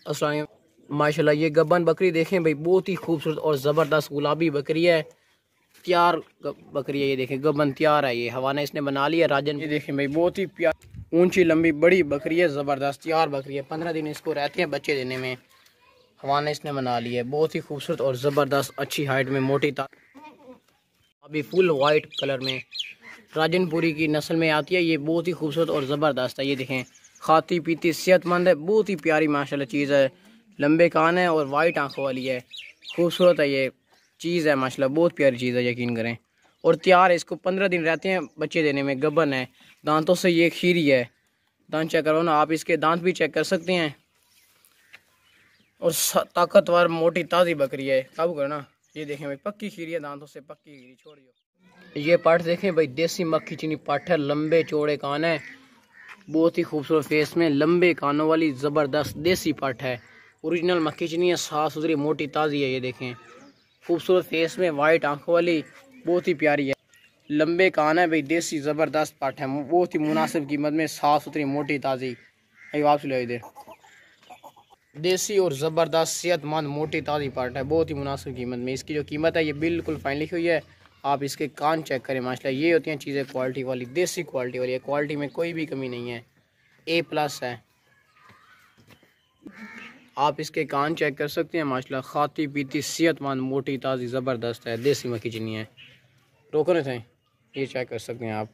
अस्सलाम माशाल्लाह। ये गब्बन बकरी देखें भाई, बहुत ही खूबसूरत और ज़बरदस्त गुलाबी बकरी है। तैयार बकरी है, ये देखें गब्बन तैयार है। ये हवाना इसने बना लिया राजन। ये देखें भाई, बहुत ही प्यार ऊंची लंबी बड़ी बकरी है, ज़बरदस्त तैयार बकरी है। 15 दिन इसको रहते हैं बच्चे देने में। हवाना इसने बना लिया है, बहुत ही खूबसूरत और ज़बरदस्त अच्छी हाइट में मोटी अभी फुल वाइट कलर में राजनपुरी की नस्ल में आती है। ये बहुत ही खूबसूरत और ज़बरदस्त है। ये देखें खाती पीती सेहतमंद है, बहुत ही प्यारी माशाल्लाह चीज़ है। लंबे कान है और वाइट आंखों वाली है, खूबसूरत है ये चीज़ है माशाल्लाह, बहुत प्यारी चीज़ है, यकीन करें। और तैयार है, इसको 15 दिन रहते हैं बच्चे देने में। गबन है, दांतों से ये खीरी है। दांत चेक करो ना आप, इसके दांत भी चेक कर सकते हैं। और ताकतवर मोटी ताज़ी बकरी है, काबू करो ना। ये देखें भाई, पक्की खीरी है, दांतों से पक्की खीरी। छोड़ दो। ये पाठ देखें भाई, देसी मक्खी चीनी पाठ है। लंबे चौड़े कान है, बहुत ही खूबसूरत फेस में लंबे कानों वाली ज़बरदस्त देसी पाठ है। ओरिजिनल मक्खी चीनी है, साफ सुथरी मोटी ताज़ी है। ये देखें खूबसूरत फेस में वाइट आंखों वाली, बहुत ही प्यारी है। लंबे कान है भाई, देसी ज़बरदस्त पाठ है, बहुत ही मुनासिब कीमत में, साफ सुथरी मोटी ताज़ी। वापस ले इधर। देसी और ज़बरदस्त सेहतमंद मोटी ताज़ी पार्ट है, बहुत ही मुनासिब कीमत में। इसकी जो कीमत है ये बिल्कुल फाइन लिखी हुई है। आप इसके कान चेक करें माशाल्लाह, ये होती हैं चीज़ें क्वालिटी वाली, देसी क्वालिटी वाली है। क्वालिटी में कोई भी कमी नहीं है, A+ है। आप इसके कान चेक कर सकते हैं माशाल्लाह, खाती पीती सेहतमंद मोटी ताज़ी ज़बरदस्त है, देसी मक्खी चीनी है। रोकने थे, ये चेक कर सकते हैं आप।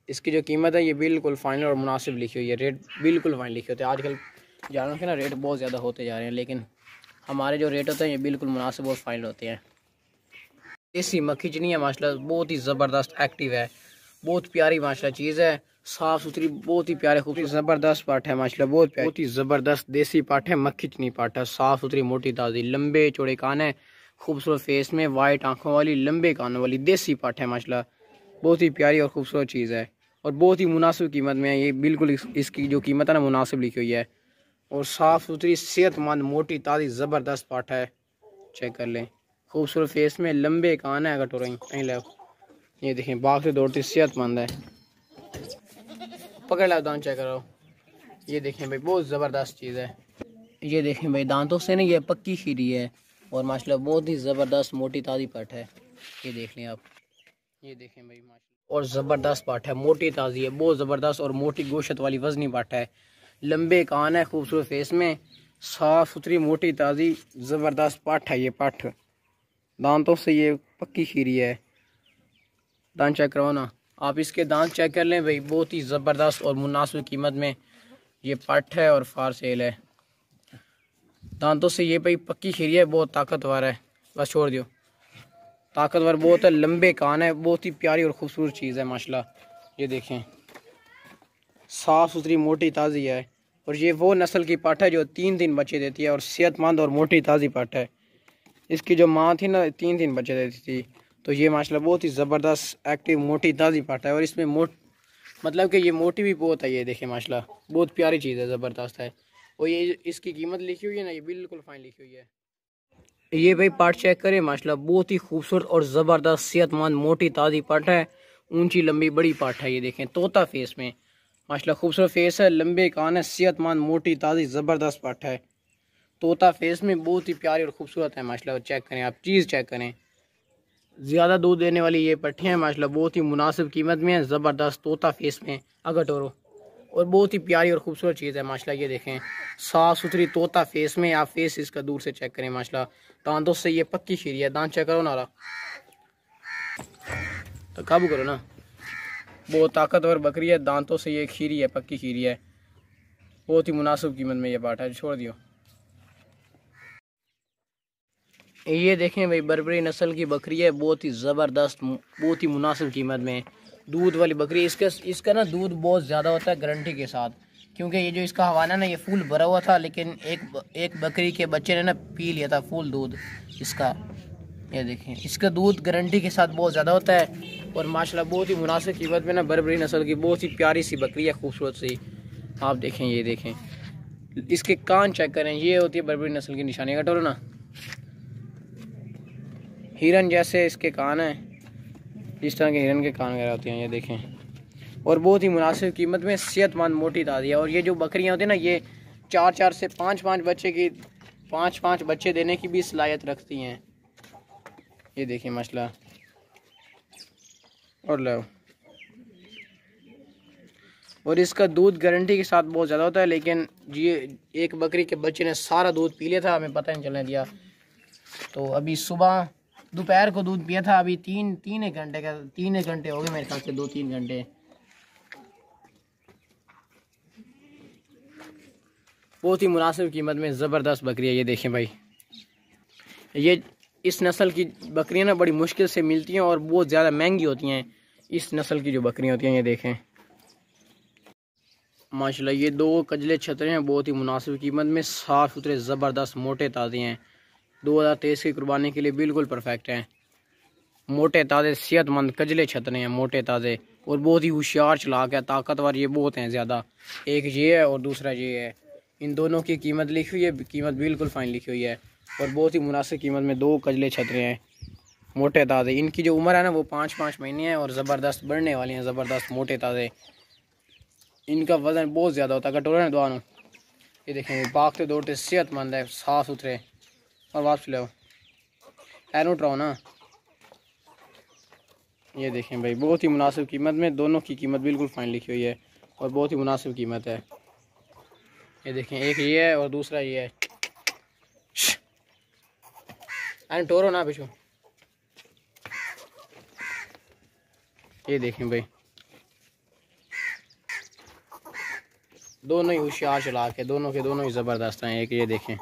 इसकी जो कीमत है ये बिल्कुल फाइनल और मुनासिब लिखी हुई है। रेट बिल्कुल फाइन लिखे होते हैं। आजकल जानवरों के ना रेट बहुत ज़्यादा होते जा रहे हैं, लेकिन हमारे जो रेट होते हैं ये बिल्कुल मुनासिब और फाइनल होते हैं। देसी मक्खी चीनी है माशाल्लाह, बहुत ही ज़बरदस्त एक्टिव है, बहुत प्यारी माशाल्लाह चीज़ है। साफ़ सुथरी, बहुत ही प्यारे खूबसूरत ज़बरदस्त पाठ है माशाल्लाह, बहुत ही ज़बरदस्त देसी पाठ है, मक्खी चीनी पाठ है। साफ़ सुथरी मोटी ताज़ी, लंबे चौड़े कान है, खूबसूरत फेस में, वाइट आँखों वाली, लंबे कानों वाली देसी पाठ है माशाल्लाह, बहुत ही प्यारी और खूबसूरत चीज़ है। और बहुत ही मुनासिब कीमत में है ये, बिल्कुल इसकी जो कीमत है ना मुनासिब लिखी हुई है। और साफ़ सुथरी सेहतमंद मोटी ताज़ी ज़बरदस्त पाठ है, चेक कर लें। खूबसूरत फेस में, लंबे कान है, अगर कहीं ले। ये देखें बाग से दौड़ती सेहतमंद है। पकड़ लो, दांत चेक करो। ये देखें भाई, बहुत ज़बरदस्त चीज़ है। ये देखें भाई, दांतों से ना ये पक्की खीरी है और माशाल्लाह बहुत ही ज़बरदस्त मोटी ताज़ी पाठ है। ये देख लें आप, ये देखें भाई माशाल्लाह, और ज़बरदस्त पाठ है, मोटी ताज़ी है, बहुत ज़बरदस्त और मोटी गोश्त वाली वज़नी पाठ है। लंबे कान है, खूबसूरत फेस में, साफ़ सुथरी मोटी ताज़ी ज़बरदस्त पाठ है। ये पाठ दांतों से ये पक्की खीरी है। दांत चेक करवाओ ना आप, इसके दांत चेक कर लें भाई, बहुत ही ज़बरदस्त और मुनासिब कीमत में ये पाठ है और फार सेल है। दांतों से ये भाई पक्की खीरी है, बहुत ताकतवर है। बस छोड़ दियो, ताकतवर बहुत है, लंबे कान है, बहुत ही प्यारी और खूबसूरत चीज़ है माशाल्लाह। ये देखें साफ़ सुथरी मोटी ताज़ी है। और ये वो नस्ल की पाठ है जो 3 दिन बच्चे देती है और सेहतमंद और मोटी ताज़ी पाठ है। इसकी जो माँ थी ना 3 दिन बच्चे देती थी, तो ये माशाल्लाह बहुत ही ज़बरदस्त एक्टिव मोटी ताज़ी पाठ है। और इसमें मतलब कि ये मोटी भी बहुत है। ये देखें माशाल्लाह, बहुत प्यारी चीज़ है, ज़बरदस्त है। और ये इसकी कीमत लिखी हुई है ना, ये बिल्कुल फाइन लिखी हुई है। ये भाई पाठ चेक करें माशाल्लाह, बहुत ही खूबसूरत और ज़बरदस्त सेहतमंद मोटी ताज़ी पाठ है, ऊंची लंबी बड़ी पाठ है। ये देखें तोता फेस में माशाल्लाह, खूबसूरत फेस है, लंबे कान है, सेहतमंद मोटी ताज़ी ज़बरदस्त पाठ है। तोता फेस में, बहुत ही प्यारी और खूबसूरत है माशाल्लाह। चेक करें आप, चीज़ चेक करें। ज़्यादा दूध देने वाली ये पट्टियाँ हैं माशाल्लाह, बहुत ही मुनासिब कीमत में है, ज़बरदस्त तोता फेस में, अगर टोरो। और बहुत ही प्यारी और खूबसूरत चीज़ है माशाल्लाह। ये देखें साफ़ सुथरी तोता फेस में, आप फेस इसका दूर से चेक करें माशाल्लाह। दांतों से ये पक्की खीरी है, दांत चेक करो ना, तो काबू करो ना। बहुत ताकतवर बकरी है, दांतों से ये खीरी है, पक्की खीरी है, बहुत ही मुनासिब कीमत में ये बाट है। छोड़ दियो। ये देखें भाई, बर्बरी नस्ल की बकरी है, बहुत ही ज़बरदस्त, बहुत ही मुनासिब कीमत में दूध वाली बकरी। इसका ना दूध बहुत ज़्यादा होता है गारंटी के साथ, क्योंकि ये जो इसका हवाना ना ये फुल भरा हुआ था, लेकिन एक बकरी के बच्चे ने ना पी लिया था फुल दूध इसका। ये देखें, इसका दूध गारंटी के साथ बहुत ज़्यादा होता है। और माशाल्लाह बहुत ही मुनासिब कीमत में ना, बर्बरी नस्ल की बहुत ही प्यारी सी बकरी है, खूबसूरत सी। आप देखें, ये देखें, इसके कान चेक करें, ये होती है बर्बरी नस्ल की निशानी। का टोरो ना, हिरन जैसे इसके कान हैं, जिस तरह के हिरन के कान वगैरह होते हैं। ये देखें, और बहुत ही मुनासिब कीमत में, सेहतमंद मोटी ताज़ी है। और ये जो बकरियां होती हैं ना, ये 4 से 5 बच्चे देने की भी सलाहियत रखती हैं। ये देखिए माशाल्लाह। और लो, और इसका दूध गारंटी के साथ बहुत ज़्यादा होता है, लेकिन ये एक बकरी के बच्चे ने सारा दूध पी लिया था, हमें पता नहीं चलने दिया। तो अभी सुबह दोपहर को दूध पिया था, अभी तीन एक घंटे हो गए मेरे ख्याल से, 2-3 घंटे। बहुत ही मुनासिब कीमत में ज़बरदस्त बकरी है। ये देखें भाई, ये इस नस्ल की बकरियां ना बड़ी मुश्किल से मिलती हैं और बहुत ज़्यादा महंगी होती हैं इस नस्ल की जो बकरियां होती हैं। ये देखें माशाल्लाह, ये 2 कजले छतरे हैं, बहुत ही मुनासिब कीमत में, साफ़ सुथरे ज़बरदस्त मोटे ताज़े हैं। 2023 की कुर्बानी के लिए बिल्कुल परफेक्ट हैं। मोटे ताज़े सेहतमंद कजले छतरे हैं, मोटे ताज़े, और बहुत ही होशियार चलाक है, ताकतवर ये बहुत हैं ज़्यादा। एक ये है और दूसरा ये है। इन दोनों की कीमत लिखी हुई है, कीमत बिल्कुल फाइन लिखी हुई है, और बहुत ही मुनासिब कीमत में 2 कजले छतरे हैं, मोटे ताज़े। इनकी जो उम्र है ना वो 5-5 महीने है, और ज़बरदस्त बढ़ने वाली हैं, ज़बरदस्त मोटे ताज़े। इनका वज़न बहुत ज़्यादा होता है, कटोरे ने दोनों। ये देखें, भागते दौड़ते सेहतमंद है, साफ़ सुथरे। और वापस ले एनो ट्राओ ना। ये देखें भाई, बहुत ही मुनासिब कीमत में, दोनों की कीमत बिल्कुल फाइन लिखी हुई है, और बहुत ही मुनासिब कीमत है। ये देखें, एक ये है और दूसरा ये है। एनो टोरो ना पिछू। ये देखें भाई, दोनों ही होशियार चलाक है, दोनों के दोनों ही ज़बरदस्त हैं। एक ये देखें,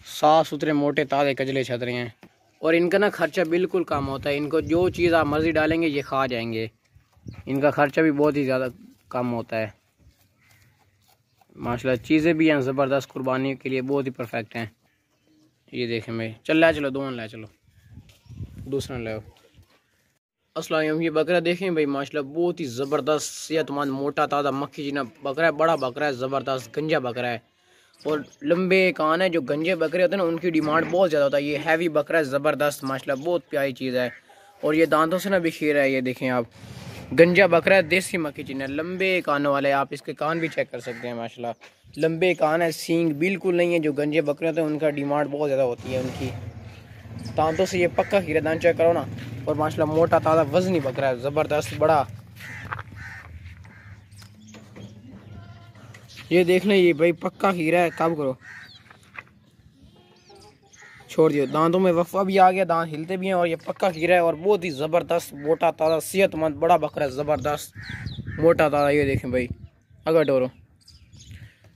साफ़ सुथरे मोटे ताज़े कजले छतरे हैं, और इनका ना खर्चा बिल्कुल कम होता है। इनको जो चीज़ आप मर्ज़ी डालेंगे ये खा जाएंगे। इनका खर्चा भी बहुत ही ज़्यादा कम होता है माशाल्लाह। चीज़ें भी हैं ज़बरदस्त, कुर्बानी के लिए बहुत ही परफेक्ट हैं। ये देखें भाई, चलो दोनों ले चलो, दूसरा ले। अस्सलाम, ये बकरा देखें भाई माशाल्लाह, बहुत ही ज़बरदस्त सेहतमंद मोटा ताज़ा मक्खी जीना बकरा है, बड़ा बकरा है, ज़बरदस्त गंजा बकरा है, और लंबे कान है। जो गंजे बकरे होते हैं ना उनकी डिमांड बहुत ज़्यादा होता है। ये हैवी बकरा है, ज़बरदस्त माशाल्लाह, बहुत प्यारी चीज़ है, और ये दांतों से ना बिखेर है। ये देखें आप, गंजा बकरा है, देसी मक्खी जीना है, लंबे कानों वाले। आप इसके कान भी चेक कर सकते हैं माशाल्लाह, लंबे कान है, सींग बिल्कुल नहीं है। जो गंजे बकरे होते हैं उनका डिमांड बहुत ज़्यादा होती है उनकी। दांतों से ये पक्का खीरा, दांत चेक करो ना, और माशाल्लाह मोटा ताज़ा वजनी बकरा है, ज़बरदस्त बड़ा। ये देख लें, ये भाई पक्का खीरा है, कब करो छोड़ दियो। दांतों में वफा भी आ गया, दांत हिलते भी हैं, और ये पक्का खीरा है, और बहुत ही ज़बरदस्त मोटा ताज़ा सेहतमंद बड़ा बकरा है, ज़बरदस्त मोटा ताज़ा। ये देखें भाई, अगर डोरो,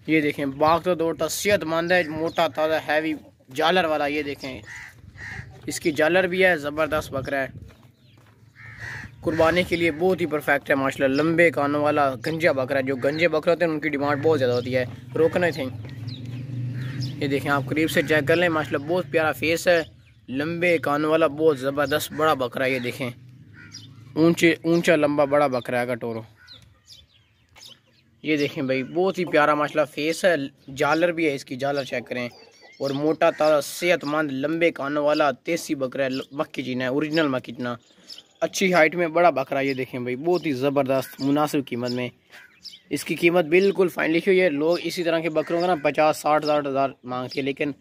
ये देखें, भागता दौड़ता सेहतमंद है, मोटा ताज़ा हैवी जालर वाला। ये देखें, इसकी जालर भी है, ज़बरदस्त बकरा है, कुर्बानी के लिए बहुत ही परफेक्ट है माशाल्लाह। लंबे कानों वाला गंजा बकरा है। जो गंजे बकरे होते हैं उनकी डिमांड बहुत ज़्यादा होती है, रोकने थे। ये देखें, आप करीब से चेक कर लें माशाल्लाह, बहुत प्यारा फेस है, लंबे कानों वाला बहुत ज़बरदस्त बड़ा बकरा है। ये देखें, ऊंचा लंबा बड़ा बकरा है कटोरो। ये देखें भाई, बहुत ही प्यारा माशाल्लाह फेस है, जालर भी है, इसकी जालर चेक करें, और मोटा ताज़ा सेहतमंद लंबे कानों वाला देसी बकरा है, मक्खी जीना है, ओरिजिनल मक्खी जीना, अच्छी हाइट में बड़ा बकरा। ये देखें भाई, बहुत ही ज़बरदस्त मुनासिब कीमत में, इसकी कीमत बिल्कुल फाइन लिखी हुई है। लोग इसी तरह के बकरों का ना 50-60 हज़ार मांगते हैं, लेकिन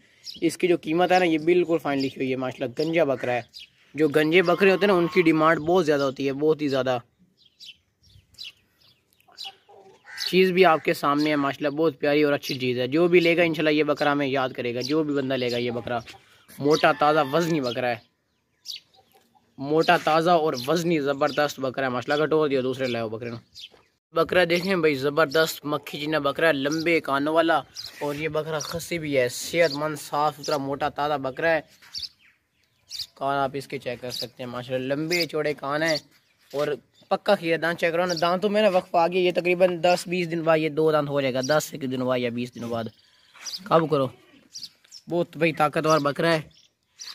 इसकी जो कीमत है ना ये बिल्कुल फाइन लिखी हुई है माशाल्लाह। गंजा बकरा है। जो गंजे बकरे होते हैं ना उनकी डिमांड बहुत ज़्यादा होती है, बहुत ही ज़्यादा। चीज़ भी आपके सामने है माशाल्लाह, बहुत प्यारी और अच्छी चीज़ है। जो भी लेगा इंशाल्लाह ये बकरा हमें याद करेगा, जो भी बंदा लेगा ये बकरा। मोटा ताज़ा वजनी बकरा है, मोटा ताज़ा और वजनी ज़बरदस्त बकरा है माशाल्लाह। कटोर दिया, दूसरे लाओ बकरे ने। बकरा देखें भाई, ज़बरदस्त मक्खी जीना बकरा है, लंबे कानों वाला, और ये बकरा खस्सी भी है, सेहतमंद साफ़ सुथरा मोटा ताज़ा बकरा है। कान आप इसके चेक कर सकते हैं माशाल्लाह, लंबे चौड़े कान है, और पक्का खीरा। दांत चेक करो ना, दांतों में ना वक्त आ गया, ये तकरीबन 10-20 दिन बाद ये 2 दांत हो जाएगा, 10 दिन बाद या 20 दिनों बाद। कब करो, बहुत भाई ताकतवर बकरा है।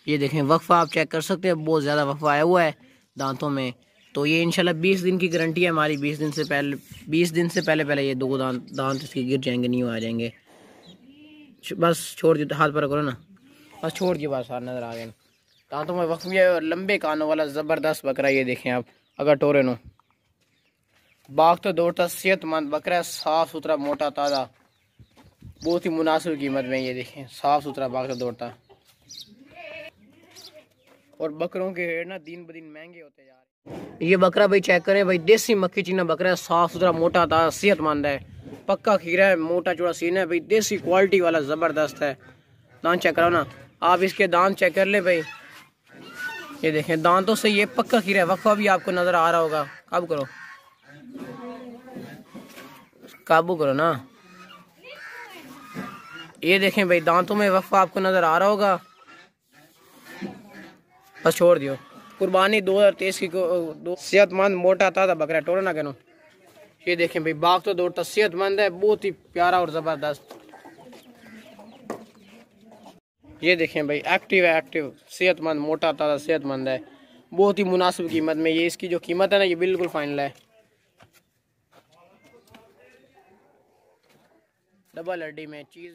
ये देखें, वक्फा आप चेक कर सकते हैं, बहुत ज़्यादा वक्फा आया हुआ है दांतों में। तो ये इंशाल्लाह 20 दिन की गारंटी है हमारी। 20 दिन से पहले ये 2 दांत इसके गिर जाएंगे, नहीं आ जाएंगे। बस छोड़ दियो, हाथ पर करो ना, बस छोड़ दियो, बस हाथ नज़र आ गए। दांतों में वक्फ भी है, और लंबे कानों वाला ज़बरदस्त बकरा। ये देखें आप, अगर टोरे नो, भागता दौड़ता सेहतमंद बकरा है, साफ़ सुथरा मोटा ताज़ा। बहुत ही मुनासिब कीमत में। ये देखें साफ़ सुथरा बागरा दौड़ता। और बकरों के रेट ना दिन ब दिन महंगे होते जा रहे हैं। ये बकरा भाई चेक करें भाई, देसी मक्खी चीना बकरा है, साफ़ सुथरा मोटा था, सेहतमंद है, पक्का खीरा है, मोटा चौड़ा सीना है भाई, देसी क्वालिटी वाला ज़बरदस्त है। दांत चेक करो ना आप, इसके दांत चेक कर ले भाई। ये देखें दांतों से ये पक्का खीरा है। वक्फा भी आपको नज़र आ रहा होगा, काबू करो, काबू करो ना। ये देखें भाई दांतों में वक्फा आपको नज़र आ रहा होगा। बस छोड़ दियो। कुर्बानी 2023 की दो सेहतमंद मोटा ताज़ा बकरा टोरा ना करो। ये देखें भाई बाग तो दौड़ता, सेहतमंद है, बहुत ही प्यारा और ज़बरदस्त। ये देखें भाई एक्टिव है, एक्टिव सेहतमंद मोटा ताज़ा सेहतमंद है, बहुत ही मुनासिब कीमत में। ये इसकी जो कीमत है ना ये बिल्कुल फाइनल है। डबल हड्डी में चीज़।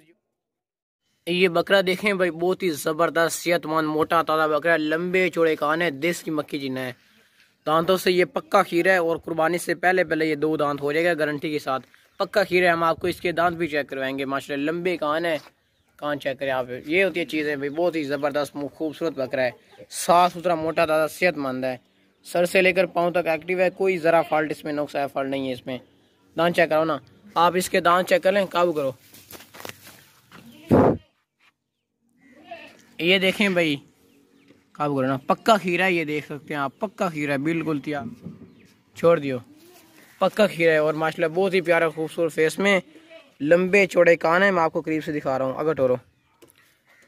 ये बकरा देखें भाई, बहुत ही ज़बरदस्त सेहतमंद मोटा ताज़ा बकरा, लंबे चौड़े कान है, देसी मक्खी जीना है, दांतों से ये पक्का खीरा है। और कुर्बानी से पहले पहले ये 2 दांत हो जाएगा गारंटी के साथ, पक्का खीरा है। हम आपको इसके दांत भी चेक करवाएंगे माशाल्लाह, लंबे कान है, कान चेक करें आप। ये होती है चीज़ें भाई, बहुत ही ज़बरदस्त खूबसूरत बकरा है, साफ़ सुथरा मोटा ताज़ा सेहतमंद है, सर से लेकर पाँव तक एक्टिव है, कोई ज़रा फॉल्ट इसमें नुक्स है फॉल्ट नहीं है इसमें। दांत चेक करो ना आप, इसके दांत चेक कर लें, काबू करो। ये देखें भाई, काबू करो ना, पक्का खीरा है, ये देख सकते हैं आप, पक्का खीरा है बिल्कुल तैयार। छोड़ दियो, पक्का खीरा है। और माशाल्लाह बहुत ही प्यारा खूबसूरत फेस में, लंबे चौड़े कान है। मैं आपको करीब से दिखा रहा हूँ, अगर टोरो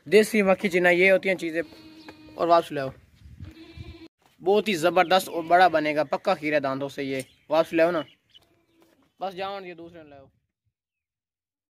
देसी मक्खी चीना, ये होती हैं चीज़ें। और वापस लाओ, बहुत ही ज़बरदस्त और बड़ा बनेगा, पक्का खीरा दांतों से। ये वापस लाओ ना, बस जाओ ये दूसरे लाओ।